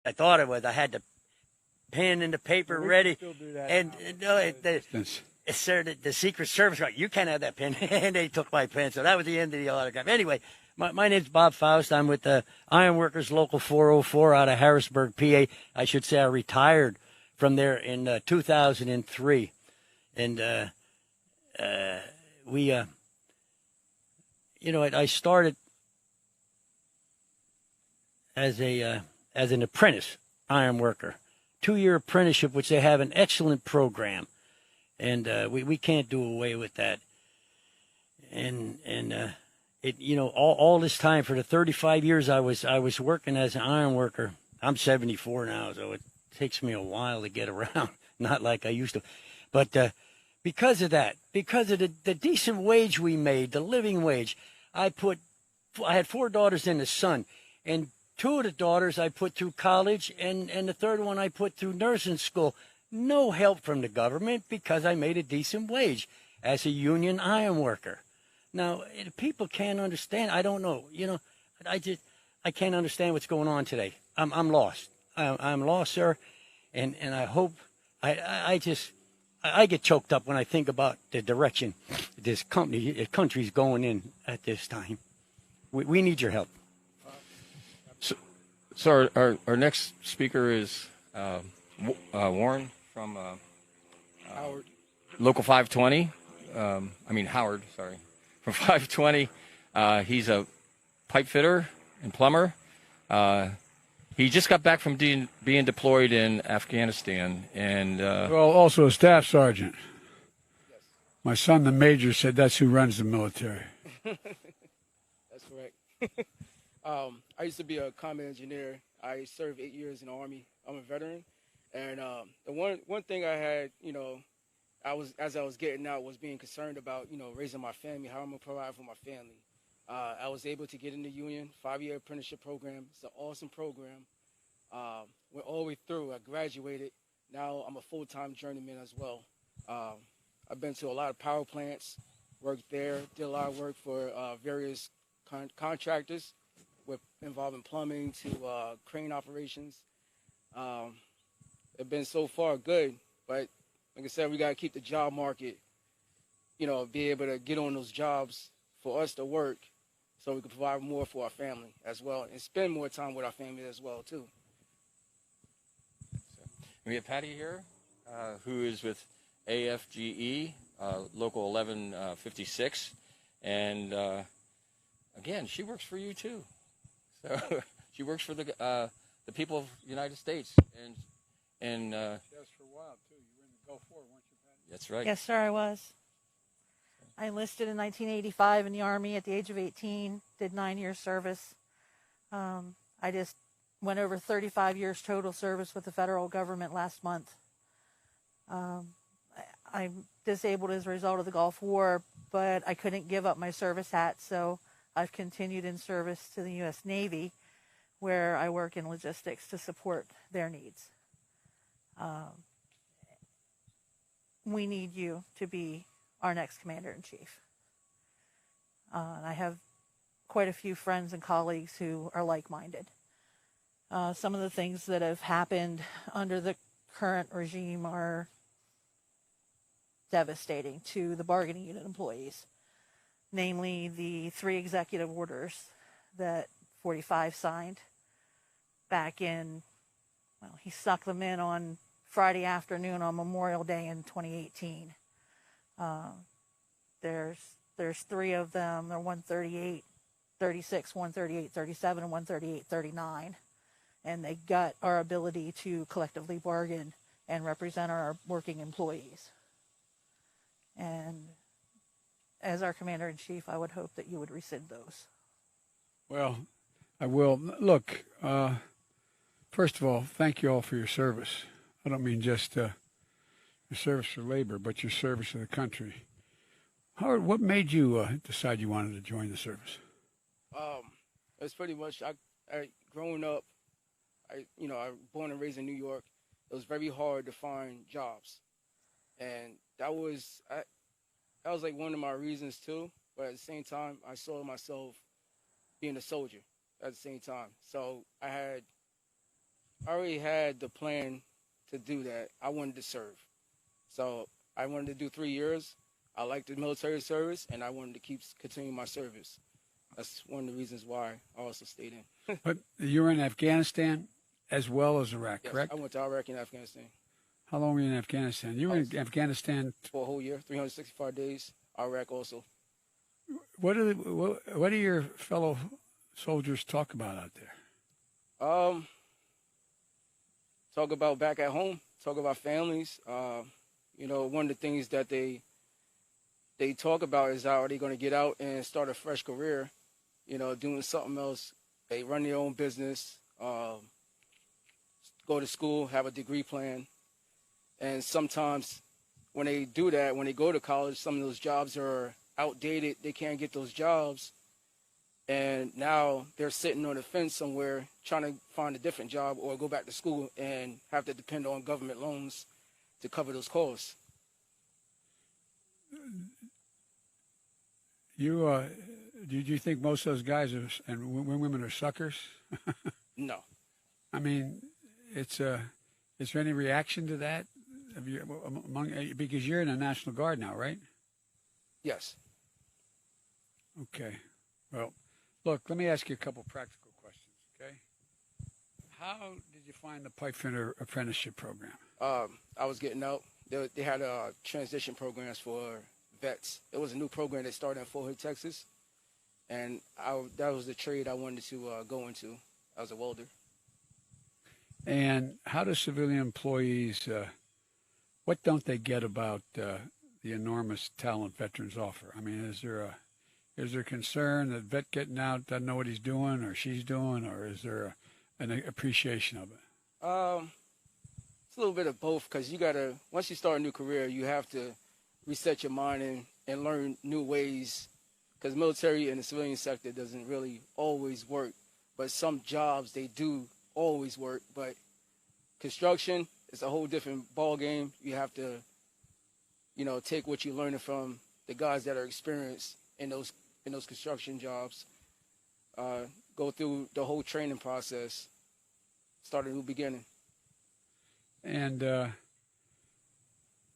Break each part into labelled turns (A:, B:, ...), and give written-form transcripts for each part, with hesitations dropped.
A: I thought it was. I had the pen and the paper ready, and no, sir, the Secret Service, right? You can't have that pen, and they took my pen. So that was the end of the autograph. Anyway, my name's Bob Faust. I'm with the Ironworkers Local 404 out of Harrisburg, PA. I should say I retired from there in 2003, and I started as an apprentice iron worker, 2-year apprenticeship, which they have an excellent program, and we can't do away with that. And all this time for the 35 years I was working as an iron worker. I'm 74 now, so it takes me a while to get around, not like I used to, but because of that, because of the decent wage we made, the living wage, I had 4 daughters and a son, and 2 of the daughters I put through college, and the third one I put through nursing school. No help from the government because I made a decent wage as a union iron worker. Now, people can't understand. I don't know. I can't understand what's going on today. I'm lost. I'm lost, sir, and I hope I get choked up when I think about the direction this country's going in at this time. We need your help.
B: So our next speaker is Warren from
C: Howard.
B: Local 520. Howard, sorry. From 520. He's a pipe fitter and plumber. He just got back from being deployed in Afghanistan. And
C: also a staff sergeant. Yes. My son, the major, said that's who runs the military.
D: That's correct. I used to be a combat engineer. I served 8 years in the Army. I'm a veteran. And the one thing I had, as I was getting out, was being concerned about, raising my family, how I'm going to provide for my family. I was able to get in the union, 5-year apprenticeship program. It's an awesome program. Went all the way through. I graduated. Now I'm a full-time journeyman as well. I've been to a lot of power plants, worked there, did a lot of work for various contractors involving plumbing to crane operations. It's been so far good, but like I said, we got to keep the job market, be able to get on those jobs for us to work so we can provide more for our family as well and spend more time with our family as well, too.
B: We have Patty here, who is with AFGE, Local 1156, and again, she works for you too. So she works for the people of the United States, and
C: yes, for a while too. You were in the Gulf War, weren't you, Patty?
B: That's right.
E: Yes, sir, I was. I enlisted in 1985 in the Army at the age of 18. Did 9 years service. I just went over 35 years total service with the federal government last month. I'm disabled as a result of the Gulf War, but I couldn't give up my service hat, so I've continued in service to the U.S. Navy, where I work in logistics to support their needs. We need you to be our next commander-in-chief. And I have quite a few friends and colleagues who are like-minded. Some of the things that have happened under the current regime are devastating to the bargaining unit employees, namely the 3 executive orders that 45 signed back in, he snuck them in on Friday afternoon on Memorial Day in 2018. There's 3 of them. They're 138, 36, 138, 37, and 138, 39. And they gut our ability to collectively bargain and represent our working employees. And as our commander-in-chief, I would hope that you would rescind those.
C: Well, I will. Look, first of all, thank you all for your service. I don't mean just your service for labor, but your service to the country. Howard, what made you decide you wanted to join the service?
D: It's pretty much, growing up, I was born and raised in New York. It was very hard to find jobs. And that was like one of my reasons too. But at the same time, I saw myself being a soldier at the same time. So I I already had the plan to do that. I wanted to serve. So I wanted to do 3 years. I liked the military service, and I wanted to continue my service. That's one of the reasons why I also stayed in.
C: But you were in Afghanistan as well as Iraq,
D: Yes,
C: correct?
D: I went to Iraq and Afghanistan
C: How long were you in Afghanistan? You were in Afghanistan.
D: for a whole year, 365 days. Iraq also.
C: What do your fellow soldiers talk about out there?
D: Talk about back at home. Talk about families. One of the things that they talk about is how are they going to get out and start a fresh career, doing something else. They run their own business, go to school, have a degree plan. And sometimes when they do that, when they go to college, some of those jobs are outdated. They can't get those jobs. And now they're sitting on the fence somewhere trying to find a different job or go back to school and have to depend on government loans to cover those costs.
C: Did you think most of those guys and women are suckers?
D: No.
C: I mean, is there any reaction to that? Because you're in the National Guard now, right?
D: Yes.
C: Okay. Well, look, let me ask you a couple practical questions, okay? How did you find the pipefitter apprenticeship program?
D: I was getting out. They had transition programs for vets. It was a new program that started in Fort Hood, Texas. And that was the trade I wanted to go into. I was a welder.
C: And how do civilian employees, what don't they get about the enormous talent veterans offer? I mean, is there concern that vet getting out doesn't know what he's doing or she's doing, or is there an appreciation of it?
D: It's a little bit of both, because once you start a new career, you have to reset your mind and learn new ways, because military and the civilian sector doesn't really always work. But some jobs, they do always work. But construction is a whole different ball game. You have to, take what you're learning from the guys that are experienced in those construction jobs, go through the whole training process, start a new beginning.
C: And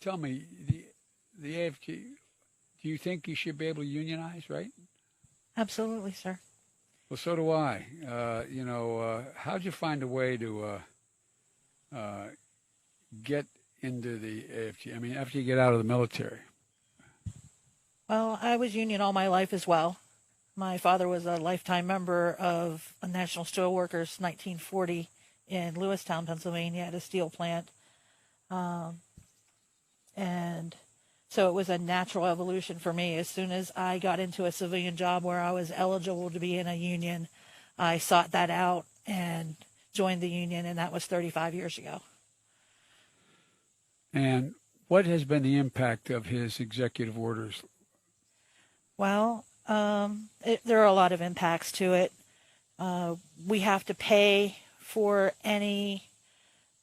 C: tell me, the AFG, do you think you should be able to unionize, right?
E: Absolutely, sir.
C: Well, so do I. How'd you find a way to get into the AFG? I mean, after you get out of the military.
E: Well, I was union all my life as well. My father was a lifetime member of National Steelworkers 1940 in Lewistown, Pennsylvania, at a steel plant. And so it was a natural evolution for me. As soon as I got into a civilian job where I was eligible to be in a union, I sought that out and joined the union, and that was 35 years ago.
C: And what has been the impact of his executive orders?
E: Well, there are a lot of impacts to it. We have to pay for any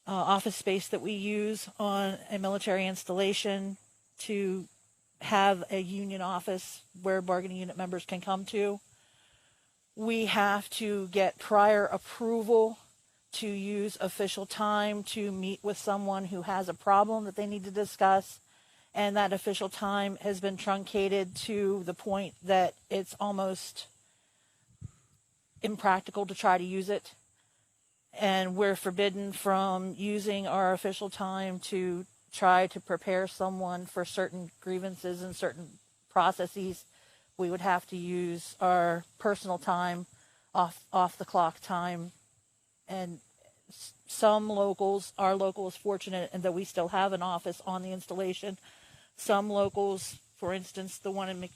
E: office space that we use on a military installation to have a union office where bargaining unit members can come to. We have to get prior approval to use official time to meet with someone who has a problem that they need to discuss. And that official time has been truncated to the point that it's almost impractical to try to use it. And we're forbidden from using our official time to try to prepare someone for certain grievances and certain processes. We would have to use our personal time, off the clock time. And some locals, our local is fortunate in that we still have an office on the installation. Some locals, for instance, the one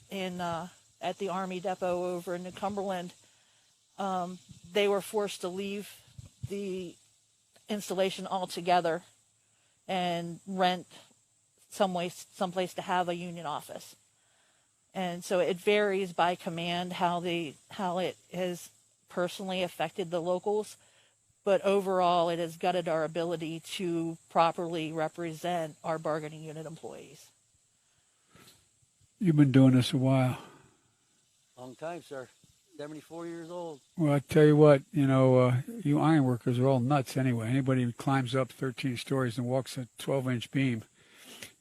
E: at the Army Depot over in New Cumberland, they were forced to leave the installation altogether and rent someplace to have a union office. And so it varies by command how it has personally affected the locals, but overall it has gutted our ability to properly represent our bargaining unit employees.
C: You've been doing this a while.
A: Long time, sir. 74 years old.
C: Well, I tell you what, you iron workers are all nuts anyway. Anybody who climbs up 13 stories and walks a 12-inch beam,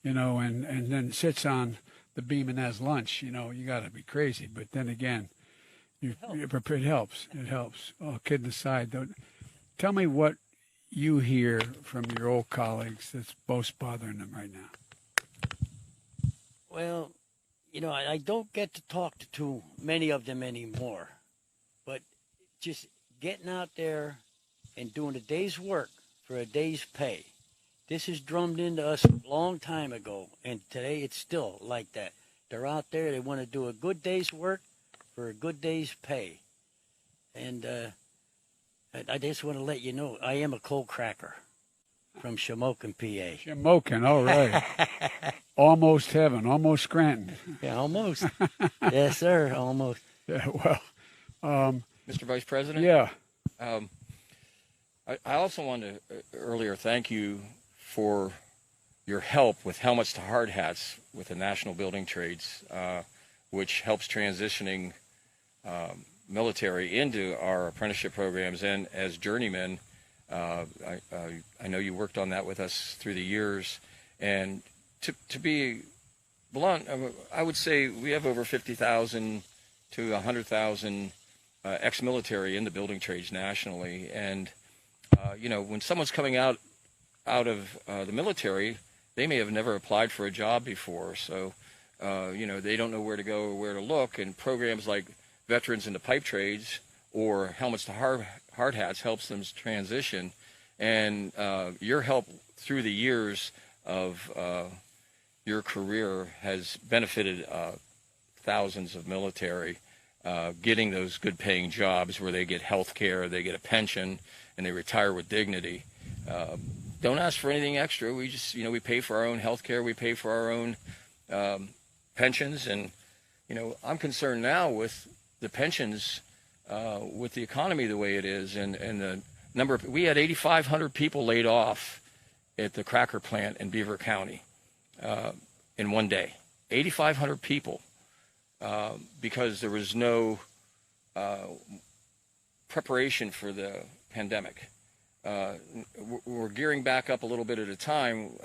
C: and then sits on the beam and has lunch, you got to be crazy. But then again, it helps. It helps. Oh, kidding aside, though, tell me what you hear from your old colleagues that's most bothering them right now.
A: Well, I don't get to talk to too many of them anymore, but just getting out there and doing a day's work for a day's pay. This is drummed into us a long time ago, and today it's still like that. They're out there, they want to do a good day's work for a good day's pay. And I just want to let you know, I am a coal cracker from Shamokin, PA.
C: Shamokin, all right. Almost heaven, almost Scranton.
A: Yeah, almost. Yes, sir, almost.
C: Yeah, well,
B: Mr. Vice President?
C: yeah.
B: I also wanted to earlier thank you for your help with helmets to hard hats with the National Building Trades, which helps transitioning military into our apprenticeship programs. And as journeymen, I know you worked on that with us through the years. And to be blunt, I would say we have over 50,000 to 100,000 ex-military in the building trades nationally. And when someone's coming out of the military, they may have never applied for a job before. So, they don't know where to go or where to look. And programs like Veterans into Pipe Trades or Helmets to Hard Hats helps them transition. And your help through the years of your career has benefited thousands of military getting those good paying jobs where they get health care, they get a pension, and they retire with dignity. Don't ask for anything extra. We just, we pay for our own health care, we pay for our own pensions. And, I'm concerned now with the pensions, with the economy the way it is, and the number we had 8,500 people laid off at the cracker plant in Beaver County in one day. 8,500 people because there was no preparation for the pandemic. We're gearing back up a little bit at a time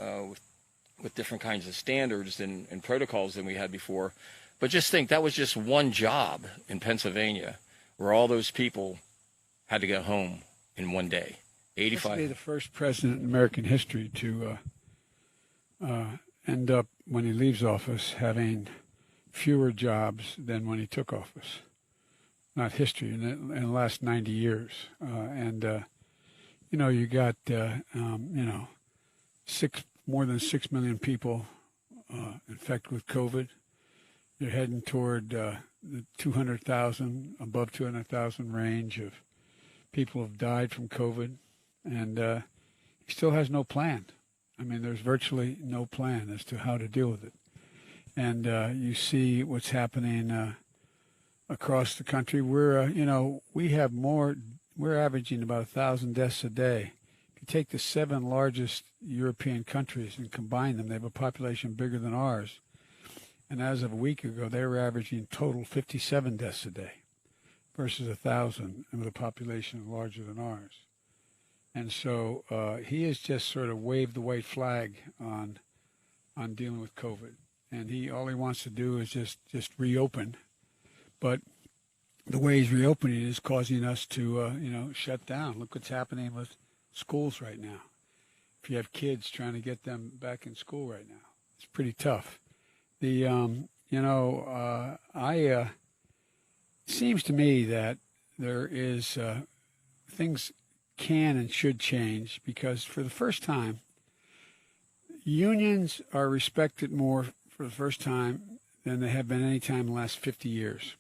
B: with different kinds of standards and protocols than we had before. But just think, that was just one job in Pennsylvania where all those people had to go home in one day. 85.
C: Be the first president in American history to end up, when he leaves office, having fewer jobs than when he took office. Not history, in the last 90 years. You got, more than 6 million people infected with COVID. You're heading toward the 200,000, above 200,000 range of people have died from COVID. And he still has no plan. I mean, there's virtually no plan as to how to deal with it. And you see what's happening across the country. We're averaging about 1,000 deaths a day. If you take the 7 largest European countries and combine them, they have a population bigger than ours. And as of a week ago, they were averaging total 57 deaths a day versus 1,000 with a population larger than ours. And so he has just sort of waved the white flag on dealing with COVID. And all he wants to do is just reopen. But the way he's reopening is causing us to, shut down. Look what's happening with schools right now. If you have kids, trying to get them back in school right now, it's pretty tough. It seems to me that there is things can and should change, because for the first time, unions are respected more for the first time than they have been any time in the last 50 years.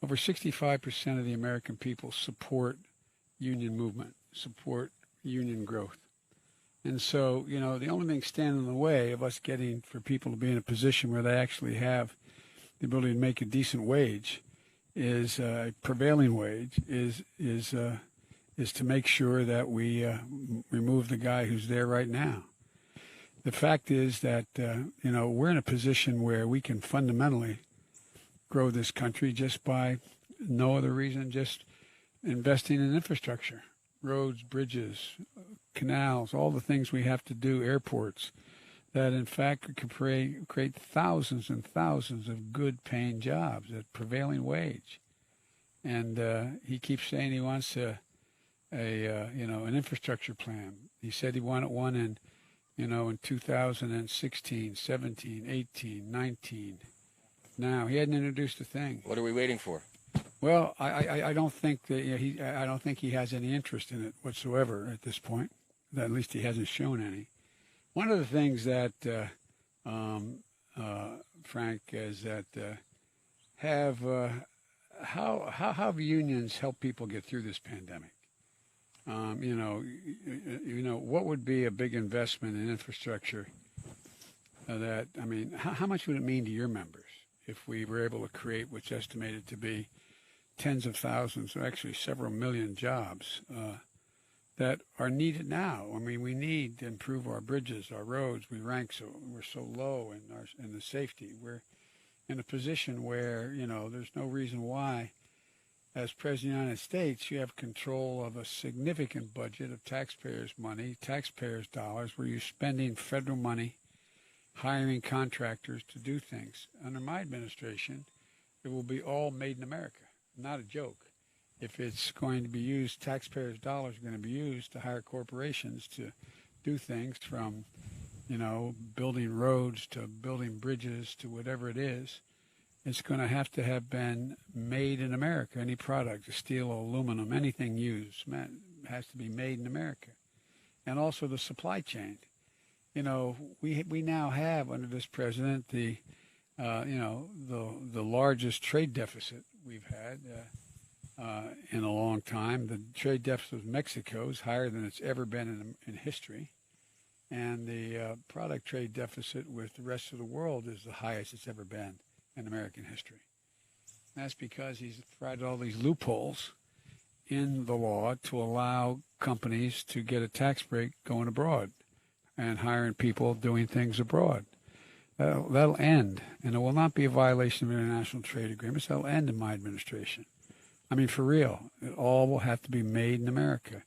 C: Over 65% of the American people support union movement, support union growth. And so, the only thing standing in the way of us getting for people to be in a position where they actually have the ability to make a decent wage is a prevailing wage is to make sure that we remove the guy who's there right now. The fact is that, we're in a position where we can fundamentally grow this country just by no other reason, just investing in infrastructure, roads, bridges, canals, all the things we have to do, airports, that in fact could create thousands and thousands of good paying jobs at prevailing wage. And he keeps saying he wants an infrastructure plan. He said he wanted one in 2016, 17, 18, 19. Now he hadn't introduced a thing.
B: What are we waiting for?
C: Well, I don't think that I don't think he has any interest in it whatsoever at this point. At least he hasn't shown any. One of the things that Frank, is that how have unions helped people get through this pandemic? What would be a big investment in infrastructure? How much would it mean to your members if we were able to create what's estimated to be tens of thousands, or actually several million jobs that are needed now? I mean, we need to improve our bridges, our roads. We're so low in the safety. We're in a position where there's no reason why, as President of the United States, you have control of a significant budget of taxpayers' money, taxpayers' dollars, where you're spending federal money, hiring contractors to do things. Under my administration, it will be all made in America. Not a joke. If it's going to be used, taxpayers' dollars are going to be used to hire corporations to do things from, building roads to building bridges to whatever it is. It's going to have been made in America. Any product, steel, aluminum, anything used, has to be made in America. And also the supply chain. We now have under this president the largest trade deficit we've had in a long time. The trade deficit with Mexico is higher than it's ever been in history. And the product trade deficit with the rest of the world is the highest it's ever been in American history. And that's because he's provided all these loopholes in the law to allow companies to get a tax break going abroad and hiring people doing things abroad. That'll end, and it will not be a violation of international trade agreements. That'll end in my administration. I mean, for real, it all will have to be made in America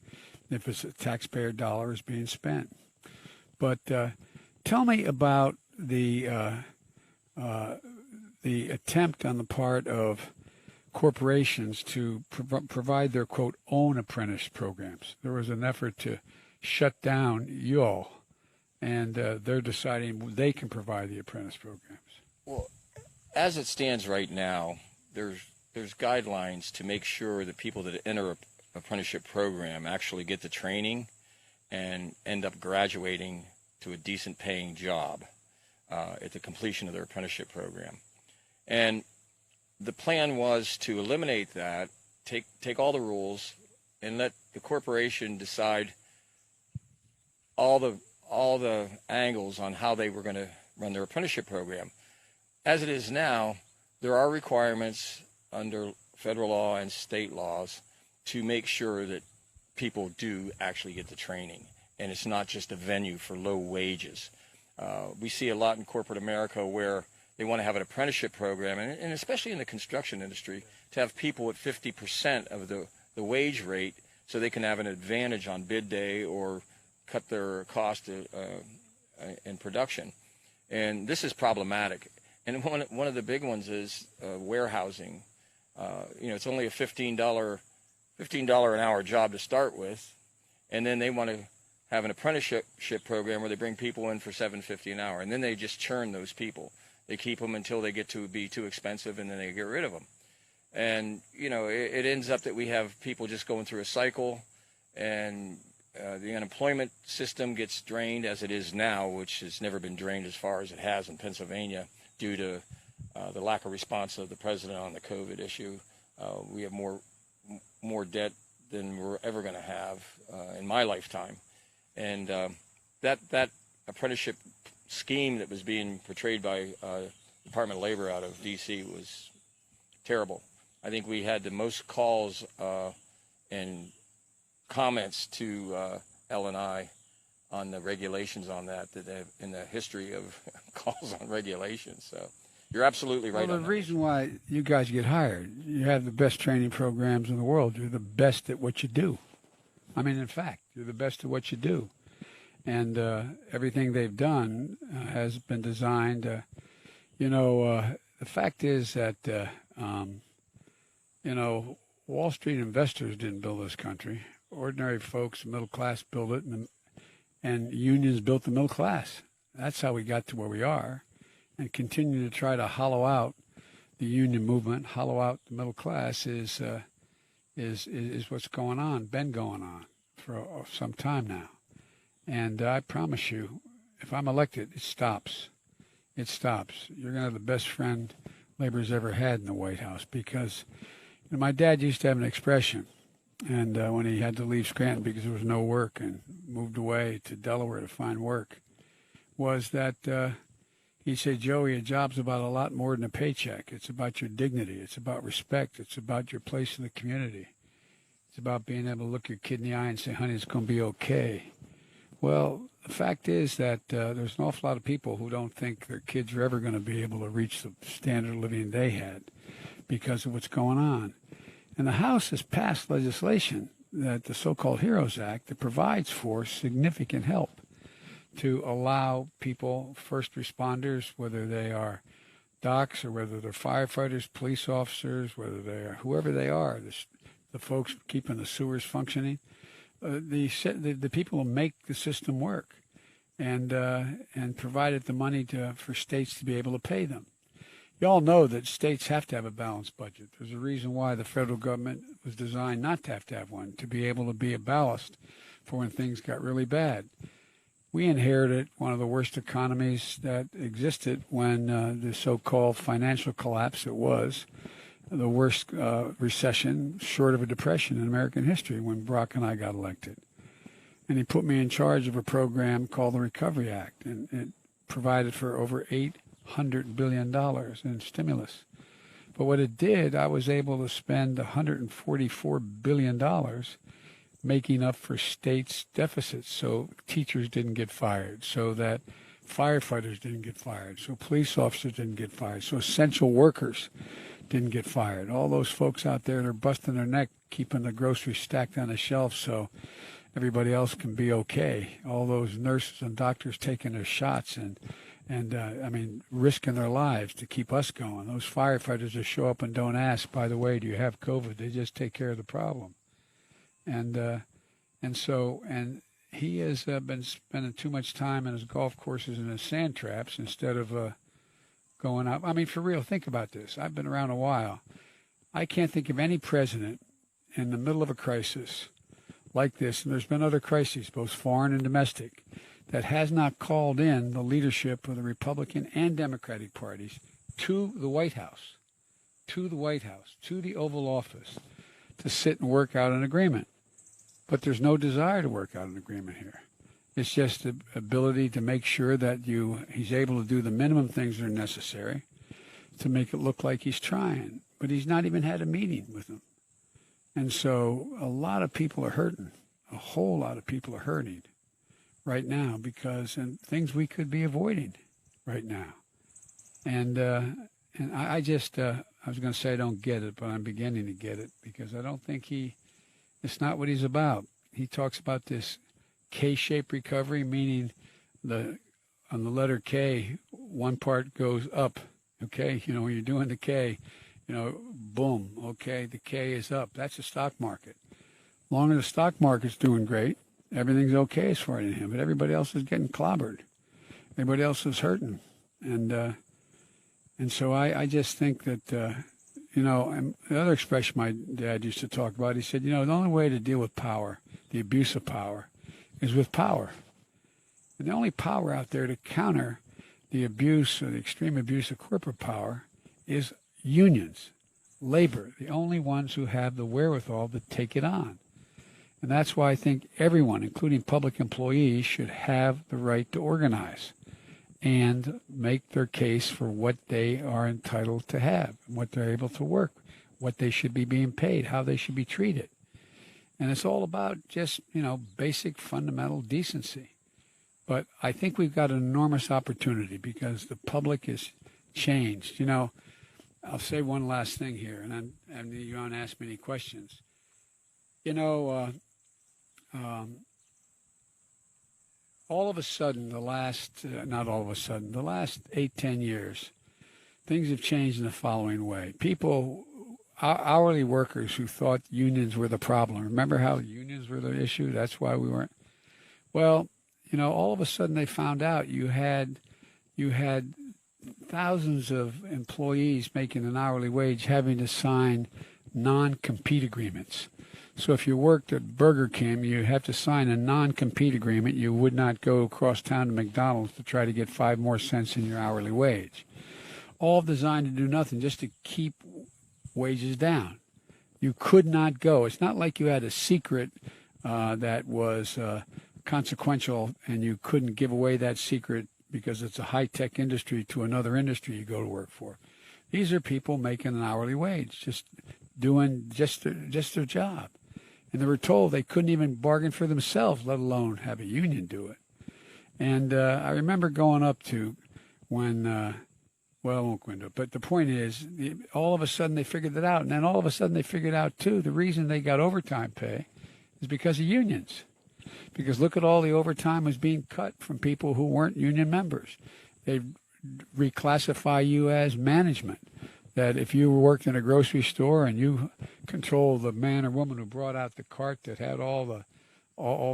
C: if it's a taxpayer dollar is being spent. But tell me about the attempt on the part of corporations to provide their, quote, own apprentice programs. There was an effort to shut down y'all, and they're deciding they can provide the apprentice programs.
B: Well, as it stands right now, there's guidelines to make sure that people that enter an apprenticeship program actually get the training and end up graduating to a decent paying job at the completion of their apprenticeship program. And the plan was to eliminate that, take all the rules, and let the corporation decide all the angles on how they were going to run their apprenticeship program. As it is now, there are requirements under federal law and state laws to make sure that people do actually get the training, and it's not just a venue for low wages. We see a lot in corporate America where they want to have an apprenticeship program, and especially in the construction industry, to have people at 50% of the wage rate so they can have an advantage on bid day or cut their cost in production. And this is problematic. And one of the big ones is warehousing. It's only a $15 an hour job to start with, and then they want to have an apprenticeship program where they bring people in for $7.50 an hour, and then they just churn those people. They keep them until they get to be too expensive, and then they get rid of them. And it ends up that we have people just going through a cycle, and the unemployment system gets drained as it is now, which has never been drained as far as it has in Pennsylvania due to the lack of response of the president on the COVID issue. We have more debt than we're ever going to have in my lifetime. And that apprenticeship scheme that was being portrayed by Department of Labor out of D.C. was terrible. I think we had the most calls and comments to L&I on the regulations on that in the history of calls on regulations. So You're absolutely right.
C: Well,
B: on
C: the
B: that.
C: reason why you guys get hired, you have the best training programs in the world. You're the best at what you do. I mean, in fact, you're the best at what you do. And everything they've done has been designed. The fact is that, Wall Street investors didn't build this country. Ordinary folks, middle class, built it, and unions built the middle class. That's how we got to where we are, and continue to try to hollow out the union movement, hollow out the middle class is what's going on, been going on for some time now. And I promise you, if I'm elected, it stops. It stops. You're going to have the best friend labor's ever had in the White House, because my dad used to have an expression, and when he had to leave Scranton because there was no work and moved away to Delaware to find work, was that he said, Joey, a job's about a lot more than a paycheck. It's about your dignity. It's about respect. It's about your place in the community. It's about being able to look your kid in the eye and say, honey, it's going to be okay. Well, the fact is that there's an awful lot of people who don't think their kids are ever going to be able to reach the standard of living they had because of what's going on. And the House has passed legislation, that the so-called HEROES Act, that provides for significant help to allow people, first responders, whether they are docs or whether they're firefighters, police officers, whether they are whoever they are, the folks keeping the sewers functioning, the people who make the system work, and provided the money for states to be able to pay them. You all know that states have to have a balanced budget. There's a reason why the federal government was designed not to have one, to be able to be a ballast for when things got really bad. We inherited one of the worst economies that existed when the so-called financial collapse, it was the worst recession short of a depression in American history, when Brock and I got elected. And he put me in charge of a program called the Recovery Act, and it provided for over $800 billion in stimulus. But what it did, I was able to spend $144 billion making up for states' deficits, so teachers didn't get fired, so that firefighters didn't get fired, so police officers didn't get fired, so essential workers didn't get fired. All those folks out there that are busting their neck, keeping the groceries stacked on the shelf so everybody else can be okay. All those nurses and doctors taking their shots and risking their lives to keep us going. Those firefighters that show up and don't ask, by the way, do you have COVID? They just take care of the problem. And he has been spending too much time in his golf courses and his sand traps instead of going out. I mean, for real, think about this. I've been around a while. I can't think of any president in the middle of a crisis like this, and there's been other crises, both foreign and domestic, that has not called in the leadership of the Republican and Democratic parties to the White House, to the Oval Office, to sit and work out an agreement. But there's no desire to work out an agreement here. It's just the ability to make sure that he's able to do the minimum things that are necessary to make it look like he's trying. But he's not even had a meeting with them. And so a lot of people are hurting. A whole lot of people are hurting right now because and things we could be avoiding right now. And I just, I was going to say I don't get it, but I'm beginning to get it because I don't think it's not what he's about. He talks about this K-shaped recovery, meaning on the letter K, one part goes up, okay? When you're doing the K, boom, okay, the K is up. That's the stock market. Long as the stock market's doing great, everything's okay as far as him, but everybody else is getting clobbered. Everybody else is hurting. And so I just think that, and the other expression my dad used to talk about, he said, the only way to deal with power, the abuse of power, is with power. And the only power out there to counter the abuse or the extreme abuse of corporate power is unions, labor, the only ones who have the wherewithal to take it on. And that's why I think everyone, including public employees, should have the right to organize and make their case for what they are entitled to have, what they're able to work, what they should be being paid, how they should be treated. And it's all about just, basic fundamental decency. But I think we've got an enormous opportunity because the public is changed. I'll say one last thing here, and you don't ask me any questions. All of a sudden, not all of a sudden, the last 8-10 years, things have changed in the following way. People, hourly workers who thought unions were the problem. Remember how unions were the issue? That's why we weren't. Well, all of a sudden they found out you had thousands of employees making an hourly wage having to sign non-compete agreements. So if you worked at Burger King, you have to sign a non-compete agreement. You would not go across town to McDonald's to try to get 5 more cents in your hourly wage. All designed to do nothing, just to keep wages down. You could not go. It's not like you had a secret that was consequential and you couldn't give away that secret because it's a high-tech industry to another industry you go to work for. These are people making an hourly wage, just doing just their job. And they were told they couldn't even bargain for themselves, let alone have a union do it. And I remember going up to when, well, I won't go into it, but the point is, all of a sudden they figured it out. And then all of a sudden they figured out, too, the reason they got overtime pay is because of unions. Because look at all the overtime was being cut from people who weren't union members. They reclassify you as management. That if you worked in a grocery store and you controlled the man or woman who brought out the cart that had all the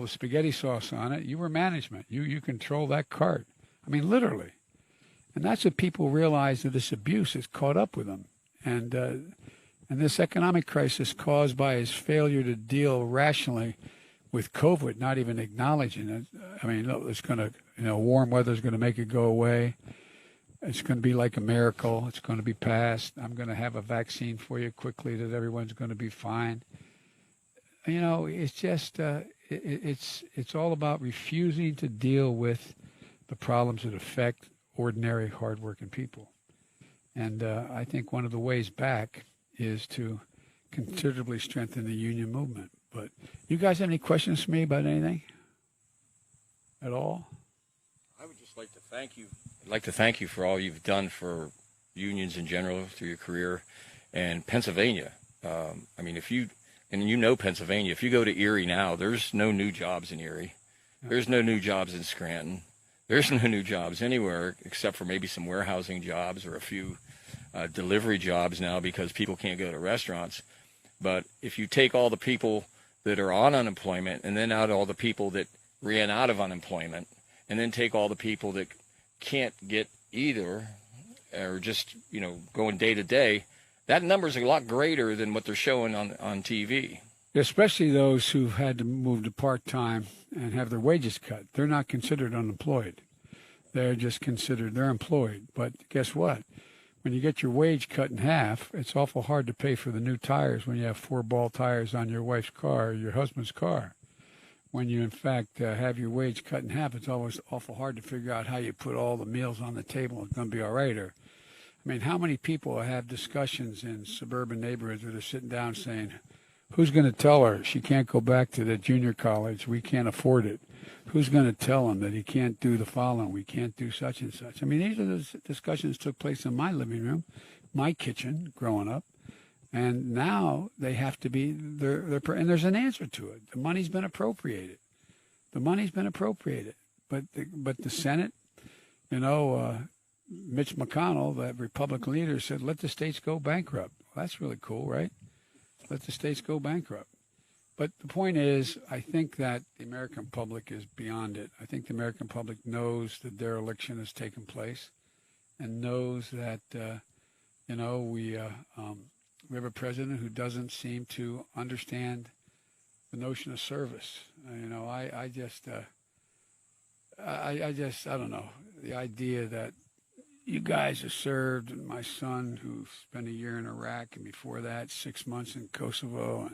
C: spaghetti sauce on it, you were management. You control that cart. I mean, literally. And that's what people realize, that this abuse has caught up with them. And this economic crisis caused by his failure to deal rationally with COVID, not even acknowledging it. I mean, it's going to, warm weather is going to make it go away. It's going to be like a miracle. It's going to be passed. I'm going to have a vaccine for you quickly that everyone's going to be fine. It's just, it's all about refusing to deal with the problems that affect ordinary, hardworking people. And I think one of the ways back is to considerably strengthen the union movement. But you guys have any questions for me about anything at all?
B: I would just like to thank you. I'd like to thank you for all you've done for unions in general through your career, and Pennsylvania. I mean, Pennsylvania, if you go to Erie now, there's no new jobs in Erie. There's no new jobs in Scranton. There's no new jobs anywhere except for maybe some warehousing jobs or a few delivery jobs now because people can't go to restaurants. But if you take all the people that are on unemployment and then out all the people that ran out of unemployment and then take all the people that can't get either or just, going day to day, that number's a lot greater than what they're showing on TV.
C: Especially those who've had to move to part-time and have their wages cut. They're not considered unemployed. They're just considered, they're employed. But guess what? When you get your wage cut in half, it's awful hard to pay for the new tires when you have 4 ball tires on your wife's car or your husband's car. When you, in fact, have your wage cut in half, it's always awful hard to figure out how you put all the meals on the table. It's going to be all right. Or, I mean, how many people have discussions in suburban neighborhoods where they're sitting down saying, who's going to tell her she can't go back to the junior college? We can't afford it. Who's going to tell him that he can't do the following? We can't do such and such. I mean, these are the discussions that took place in my living room, my kitchen, growing up. And now they have to be, and there's an answer to it. The money's been appropriated. But the Senate, Mitch McConnell, the Republican leader, said, let the states go bankrupt. Well, that's really cool, right? Let the states go bankrupt. But the point is, I think that the American public is beyond it. I think the American public knows the dereliction has taken place and knows that, we have a president who doesn't seem to understand the notion of service. I don't know. The idea that you guys have served, and my son who spent a year in Iraq, and before that 6 months in Kosovo,